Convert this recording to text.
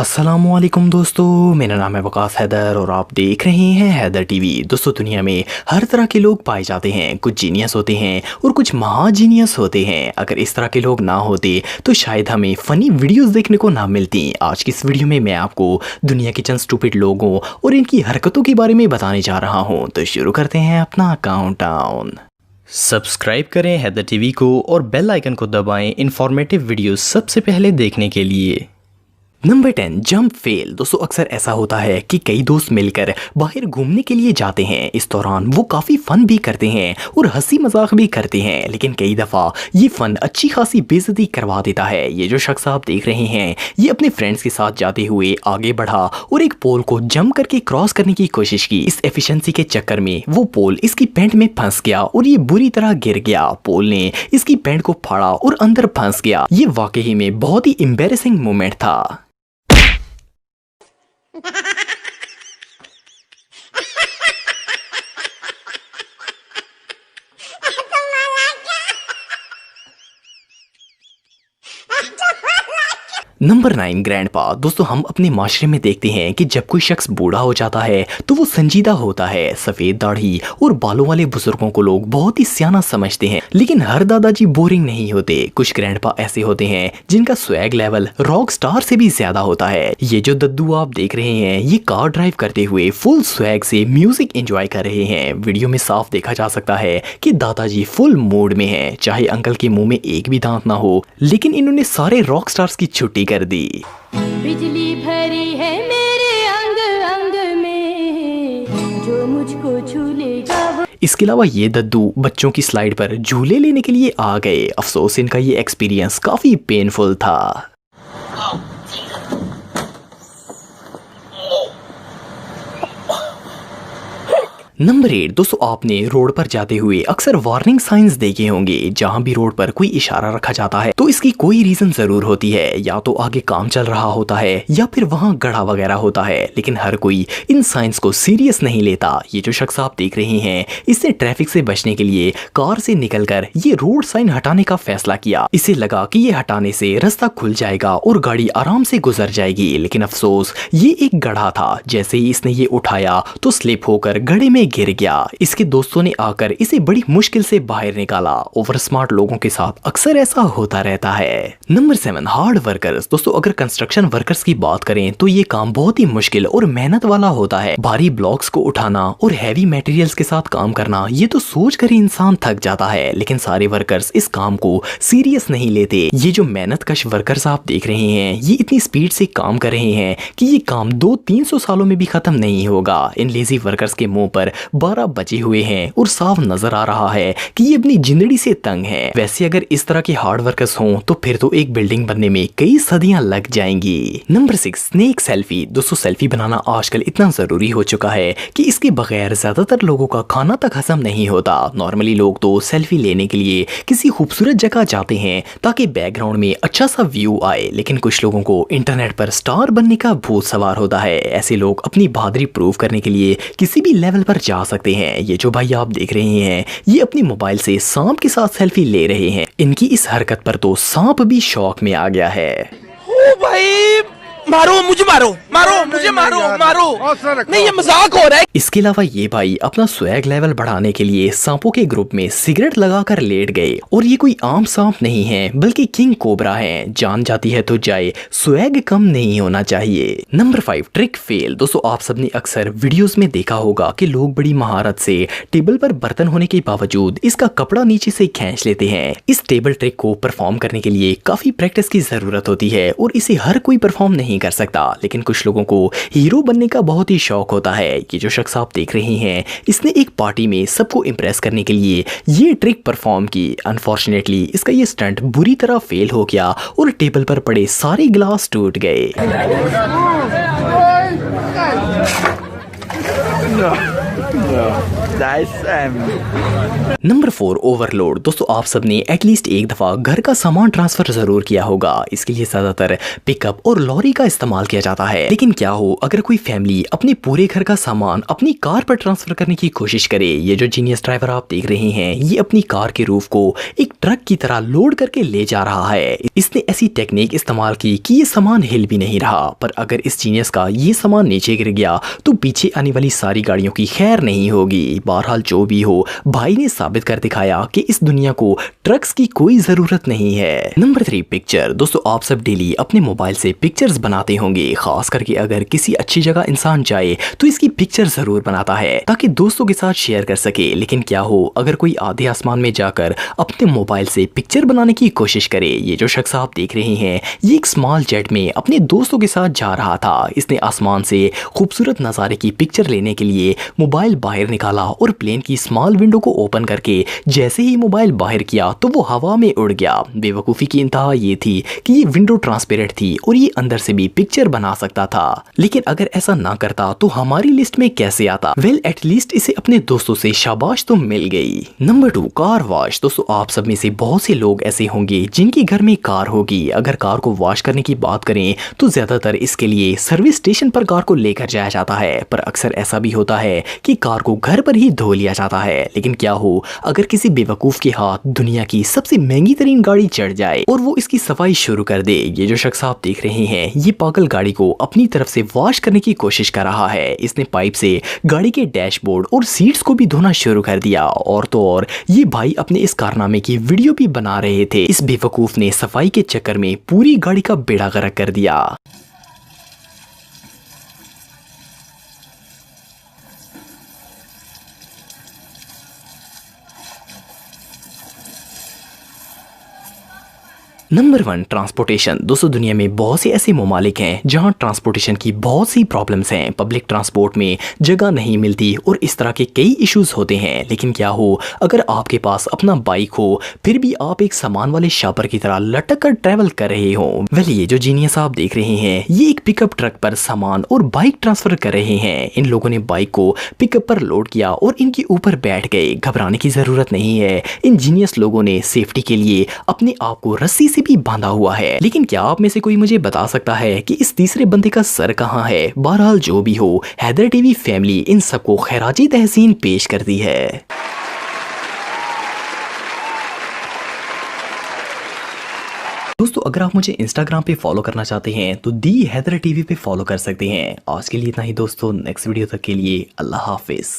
अस्सलामुअलैकुम दोस्तों, मेरा नाम है वकास हैदर और आप देख रहे हैं हैदर टीवी। दोस्तों, दुनिया में हर तरह के लोग पाए जाते हैं। कुछ जीनियस होते हैं और कुछ महा जीनियस होते हैं। अगर इस तरह के लोग ना होते तो शायद हमें फ़नी वीडियोस देखने को ना मिलती। आज की इस वीडियो में मैं आपको दुनिया के चंद स्टूपिड लोगों और इनकी हरकतों के बारे में बताने जा रहा हूँ। तो शुरू करते हैं अपना काउंटडाउन। सब्सक्राइब करें हैदर टीवी को और बेल आइकन को दबाएं इन्फॉर्मेटिव वीडियो सबसे पहले देखने के लिए। Number 10, jump fail. दोस्तों, अक्सर ऐसा होता है कि कई दोस्त मिलकर बाहर घूमने के लिए जाते हैं। इस दौरान वो काफ़ी फ़न भी करते हैं और हंसी मजाक भी करते हैं, लेकिन कई दफ़ा ये फ़न अच्छी खासी बेइज्जती करवा देता है। ये जो शख्स आप देख रहे हैं, ये अपने फ्रेंड्स के साथ जाते हुए आगे बढ़ा और एक पोल को जंप करके क्रॉस करने की कोशिश की। इस एफिशिएंसी के चक्कर में वो पोल इसकी पैंट में फंस गया और ये बुरी तरह गिर गया। पोल ने इसकी पैंट को फाड़ा और अंदर फंस गया। ये वाकई में बहुत ही एम्बैरेसिंग मोमेंट था। Number 9, grandpa. दोस्तों, हम अपने माशरे में देखते हैं कि जब कोई शख्स बूढ़ा हो जाता है तो वो संजीदा होता है। सफ़ेद दाढ़ी और बालों वाले बुजुर्गों को लोग बहुत ही सियाना समझते हैं, लेकिन हर दादाजी बोरिंग नहीं होते। कुछ ग्रैंडपा ऐसे होते हैं जिनका स्वैग लेवल रॉक स्टार से भी ज्यादा होता है। ये जो दद्दू आप देख रहे हैं, ये कार ड्राइव करते हुए फुल स्वैग से म्यूजिक एंजॉय कर रहे हैं। वीडियो में साफ देखा जा सकता है कि दादाजी फुल मूड में हैं। चाहे अंकल के मुंह में एक भी दांत ना हो, लेकिन इन्होंने सारे रॉक स्टार्स की छुट्टी कर दी। बिजली भरी है मेरे अंग अंग में, जो मुझको छू लेगा। इसके अलावा ये दद्दू बच्चों की स्लाइड पर झूले लेने के लिए आ गए। अफसोस इनका ये एक्सपीरियंस काफी पेनफुल था। नंबर 8, दोस्तों, आपने रोड पर जाते हुए अक्सर वार्निंग साइंस देखे होंगे। जहां भी रोड पर कोई इशारा रखा जाता है तो इसकी कोई रीजन जरूर होती है। या तो आगे काम चल रहा होता है या फिर वहां गड्ढा वगैरह होता है, लेकिन हर कोई इन साइंस को सीरियस नहीं लेता। ये जो शख्स आप देख रहे हैं, इसने ट्रैफिक से बचने के लिए कार से निकलकर ये रोड साइन हटाने का फैसला किया। इसे लगा कि ये हटाने से रास्ता खुल जाएगा और गाड़ी आराम से गुजर जाएगी, लेकिन अफसोस ये एक गड्ढा था। जैसे ही इसने ये उठाया तो स्लिप होकर गड्ढे में गिर गया। इसके दोस्तों ने आकर इसे बड़ी मुश्किल से बाहर निकाला। ओवर स्मार्ट लोगों के साथ अक्सर ऐसा होता रहता है। Number 7, hard workers. दोस्तों, अगर कंस्ट्रक्शन वर्कर्स की बात करें तो ये काम बहुत ही मुश्किल और मेहनत वाला होता है। भारी ब्लॉक्स को उठाना और हैवी मटेरियल्स के साथ काम करना, ये तो सोच कर ही इंसान थक जाता है, लेकिन सारे वर्कर्स इस काम को सीरियस नहीं लेते। ये जो मेहनत कश वर्कर्स आप देख रहे हैं, ये इतनी स्पीड से काम कर रहे हैं कि ये काम 200-300 सालों में भी खत्म नहीं होगा। इन लेजी वर्कर्स के मुंह पर 12 बचे हुए हैं और साफ नजर आ रहा है कि ये अपनी जिंदगी से तंग है। वैसे अगर इस तरह के हार्ड वर्कर्स हों तो फिर तो एक बिल्डिंग बनने में कई सदियां लग जाएंगी। Number 6, snake selfie. दोस्तों, सेल्फी बनाना आजकल इतना जरूरी हो चुका है कि इसके बगैर ज्यादातर लोगों का खाना तक हजम नहीं होता। नॉर्मली लोग तो सेल्फी लेने के लिए किसी खूबसूरत जगह जाते हैं ताकि बैकग्राउंड में अच्छा सा व्यू आए, लेकिन कुछ लोगों को इंटरनेट पर स्टार बनने का भूत सवार होता है। ऐसे लोग अपनी बहादुरी प्रूव करने के लिए किसी भी लेवल पर जा सकते हैं। ये जो भाई आप देख रहे हैं, ये अपनी मोबाइल से सांप के साथ सेल्फी ले रहे हैं। इनकी इस हरकत पर तो सांप भी शौक में आ गया है। ओ भाई, मारो मुझे, मारो मुझे, मारो नहीं, ये मजाक हो रहा है। इसके अलावा ये भाई अपना स्वैग लेवल बढ़ाने के लिए सांपों के ग्रुप में सिगरेट लगाकर लेट गए। और ये कोई आम सांप नहीं है, बल्कि किंग कोबरा है। जान जाती है तो जाए, स्वैग कम नहीं होना चाहिए। Number 5, trick fail. दोस्तों, आप सबने अक्सर वीडियोस में देखा होगा कि लोग बड़ी महारत से टेबल पर बर्तन होने के बावजूद इसका कपड़ा नीचे से खींच लेते हैं। इस टेबल ट्रिक को परफॉर्म करने के लिए काफी प्रैक्टिस की जरूरत होती है और इसे हर कोई परफॉर्म नहीं कर सकता, लेकिन कुछ लोगों को हीरो बनने का बहुत ही शौक होता है। ये जो शख्स आप देख रहे हैं, इसने एक पार्टी में सबको इंप्रेस करने के लिए ये ट्रिक परफॉर्म की। अनफॉर्चुनेटली इसका ये स्टंट बुरी तरह फेल हो गया और टेबल पर पड़े सारे गिलास टूट गए। Number 4 overload. दोस्तों आप सबने एटलीस्ट एक दफ़ा घर का सामान ट्रांसफ़र ज़रूर किया होगा। इसके लिए ज़्यादातर पिकअप और लॉरी का इस्तेमाल किया जाता है। लेकिन क्या हो अगर कोई फैमिली अपने पूरे घर का सामान अपनी कार पर ट्रांसफ़र करने की कोशिश करे। ये जो जीनियस ड्राइवर आप देख रहे हैं ये अपनी कार के रूफ को एक ट्रक की तरह लोड करके ले जा रहा है। इसने ऐसी टेक्निक इस्तेमाल की कि ये सामान हिल भी नहीं रहा। पर अगर इस जीनियस का ये सामान नीचे गिर गया तो पीछे आने वाली सारी गाड़ियों की खैर नहीं होगी। बहरहाल जो भी हो भाई ने साबित कर दिखाया कि इस दुनिया को ट्रक्स की कोई जरूरत नहीं है। Number 3 picture. दोस्तों आप सब डेली अपने मोबाइल से पिक्चर्स बनाते होंगे। खास करके अगर किसी अच्छी जगह इंसान जाए तो इसकी पिक्चर जरूर बनाता है ताकि दोस्तों के साथ शेयर कर सके। लेकिन क्या हो अगर कोई आधे आसमान में जाकर अपने मोबाइल से पिक्चर बनाने की कोशिश करे। ये जो शख्स आप देख रहे हैं ये एक स्मॉल जेट में अपने दोस्तों के साथ जा रहा था। इसने आसमान से खूबसूरत नज़ारे की पिक्चर लेने के लिए मोबाइल बाहर निकाला और प्लेन की स्मॉल विंडो को ओपन करके जैसे ही मोबाइल बाहर किया तो वो हवा में उड़ गया। बेवकूफ़ी की इंतहा ये थी कि ये विंडो ट्रांसपेरेंट थी और ये अंदर से भी पिक्चर बना सकता था। लेकिन अगर ऐसा ना करता तो हमारी लिस्ट में कैसे आता। वेल एटलीस्ट इसे अपने दोस्तों से शाबाश तो मिल गई। Number 2 car wash. दोस्तों आप सब में से बहुत से लोग ऐसे होंगे जिनके घर में कार होगी। अगर कार को वॉश करने की बात करें तो ज्यादातर इसके लिए सर्विस स्टेशन पर कार को लेकर जाया जाता है। पर अक्सर ऐसा भी होता है कि कार को घर पर ही धो लिया जाता है। लेकिन क्या हो अगर किसी बेवकूफ के हाथ दुनिया की सबसे महंगी तरीन गाड़ी चढ़ जाए और वो इसकी सफाई शुरू कर दे। ये जो शख्स आप देख रहे हैं ये पागल गाड़ी को अपनी तरफ से वॉश करने की कोशिश कर रहा है। इसने पाइप से गाड़ी के डैशबोर्ड और सीट्स को भी धोना शुरू कर दिया। और तो और ये भाई अपने इस कारनामे की वीडियो भी बना रहे थे। इस बेवकूफ ने सफाई के चक्कर में पूरी गाड़ी का बेड़ा गर्क कर दिया। Number 1 transportation. दोस्तों दुनिया में बहुत से ऐसे ममालिक हैं जहां ट्रांसपोर्टेशन की बहुत सी प्रॉब्लम्स हैं। पब्लिक ट्रांसपोर्ट में जगह नहीं मिलती और इस तरह के कई इश्यूज होते हैं। लेकिन क्या हो अगर आपके पास अपना बाइक हो फिर भी आप एक सामान वाले शॉपर की तरह लटक कर ट्रैवल कर रहे हो। वेल ये जो जीनियस आप देख रहे हैं ये एक पिकअप ट्रक पर सामान और बाइक ट्रांसफर कर रहे हैं। इन लोगों ने बाइक को पिकअप पर लोड किया और इनके ऊपर बैठ गए। घबराने की जरूरत नहीं है। इन जीनियस लोगों ने सेफ्टी के लिए अपने आप को रस्सी से भी बांधा हुआ है। लेकिन क्या आप में से कोई मुझे बता सकता है कि इस तीसरे बंदे का सर कहां है। बहरहाल जो भी हो हैदर टीवी फैमिली इन सबको खैराजी तहसीन पेश करती है। दोस्तों अगर आप मुझे इंस्टाग्राम पे फॉलो करना चाहते हैं तो दी हैदर टीवी पे फॉलो कर सकते हैं। आज के लिए इतना ही दोस्तों। नेक्स्ट वीडियो तक के लिए अल्लाह हाफिज।